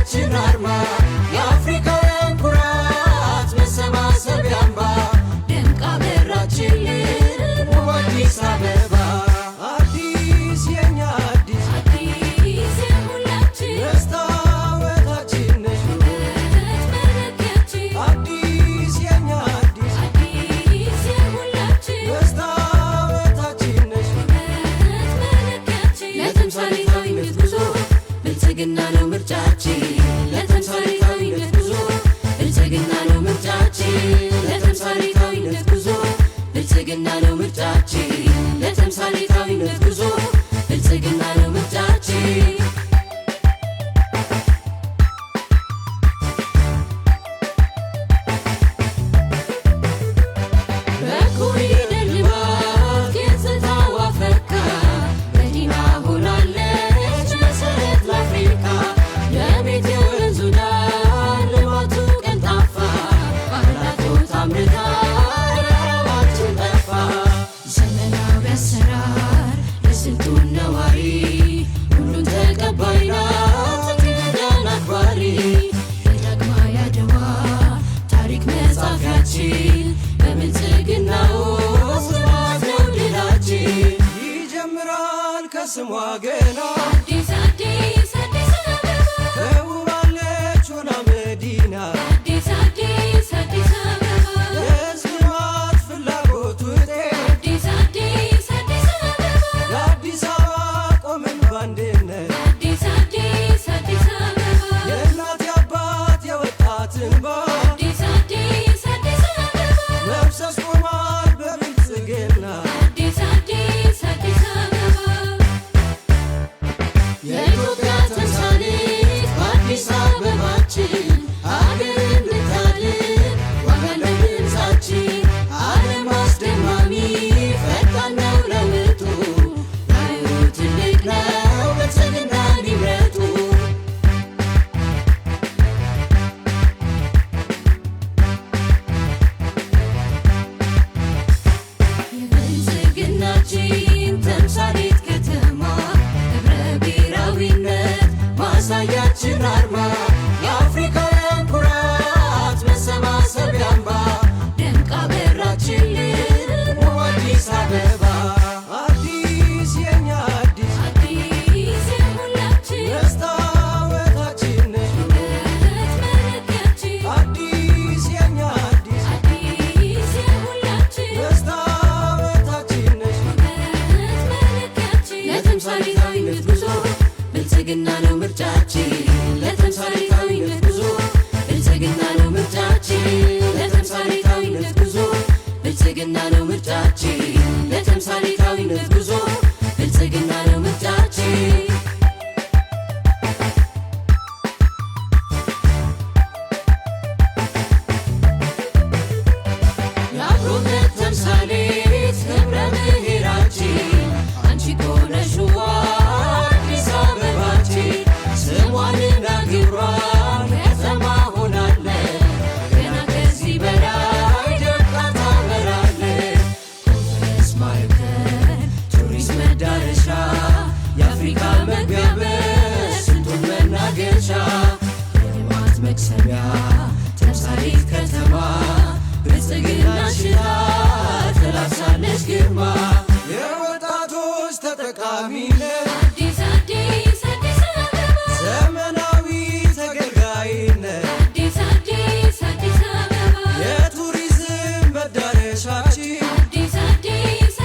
ማሳያችን አርማ የአፍሪካውያን ኩራት መሰባሰቢያ አምባ ደምቃ በራችልን ውብ አዲስ አበባ አዲስ የኛ አዲስ አዲስ የሁላችን መስታወታችን ነሽ ውበት መለኪያችን አዲስ የኛ አዲስ አዲስ የሁላችን መስታወታችን ነሽ ውበት መለኪያችን ለተምሳሌታዊነት ጉዞ ብልጽግና ነው ምርጫችን ለተምሳሌታዊነት ጉዞ ብልጽግና ነው ምርጫችን ለተምሳሌታዊነት ጉዞ ብልጽግና ነው ምርጫችን ለተምሳሌታዊነት ጉዞ ብልጽግና ነው ምርጫችን በኮሪደር ልማት ገጽታዋ ፈካ መዲና ሆናለች መሰረት ለአፍሪካ የቤት የወንዙ ዳር ልማቱ ቀልጣፋ ባህላቶት አምርታ ረሃባችን ጠፋ ዘመናዊ አሰራር ለስልጡን ነዋሪ ሁሉን ተቀባይ ናት እንግዳን አክባሪ የዳግማዊ አድዋ ታሪክ መጻፊያችን በብልጽግና ውስጥ ልማት ነው ድላችን ይጀምራል ከስሟ ገና አዲስ አዲስ አዲስ አበባ ተውባለች ሆና መዲና አዲስ አዲስ አዲስ አበባ የሕዝብ ልማት ፍላጎት ውጤት አዲስ አዲስ አዲስ አበባ ለአዲስ አበባ ቆምን በአንድነት አዲስ አዲስ አዲስ አበባ የእናት የአባት የወጣት እንባ አዲስ አዲስ አዲስ አበባ መፍሰስ ቆሟል በብልጽግና አዲስ አዲስ አዲስ አበባ የኢትዮጵያ ተምሳሌት በአዲስ አበባችን አገር እንድታድን ዋጋ አለው ድምፃችን ዓለም አስደማሚ ፈጣን ነው ለውጡ ራዕዩ ትልቅ ነው ብልጽግናን ይምረጡ የብልጽግናችን ተምሳሌት ከተማ ህብረ ብሔራዊነት ማሳያችን አርማ የአፍሪካውያን ኩራት መሰባሰቢያ አምባ ደምቃ በራችልን ውብ አዲስ አበባ አዲስ የኛ አዲስ አዲስ የሁላችን መስታወታችን ነሽ ውበት መለኪያችን አዲስ የኛ አዲስ አዲስ የሁላችን መስታወታችን ነሽ ውበት መለኪያችን ለተምሳሌታዊነት ጉዞ ብልጽግና ነው ምርጫችን ለተምሳሌታዊነት ጉዞ ብልጽግና ነው ምርጫችን ለተምሳሌታዊነት ጉዞ ብልጽግና ነው ምርጫችን ለተምሳሌታዊነት ጉዞ ብልጽግና ነው ምርጫችን የአብሮነት ተምሳሌት ህብረ ብሔራችን አንቺ ከሆነሽ አዲስ አበባችን ስሟንና ግብሯን ከተማ ሆናለች ገና ከዚህ በላይ ደምቃ ታበራለች ኮንፈረንስ ማዕከል ቱሪስት መዳረሻ የአፍሪካ መግቢያ በር ስልጡን መናገሻ የልማት መክሰቢያ ተምሳሌት ከተማ ብልጽግና ሽታ ትላብሳለች ግርማ የወጣቶች ተጠቃሚነት አዲስ አዲስ አዲስ አበባ ዘመናዊ ተገልጋይነት አዲስ አዲስ አዲስ አበባ የቱሪዝም መዳረሻችን አዲስ አዲስ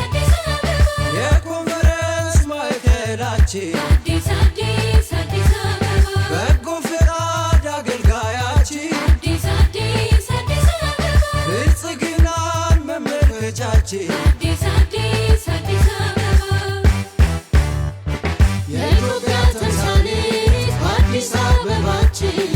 አዲስ አበባ የኮንፈረንስ ማዕከላችን አዲስ አዲስ አዲስ አበባ በጎ ፈቃድ አገልጋያችን አዲስ አዲስ አዲስ አበባ ብልጽግናን መመልከቻችን አዲስ አዲስ አዲስ አበባ የኢትዮጵያ ተምሳሌት በአዲስ አበባችን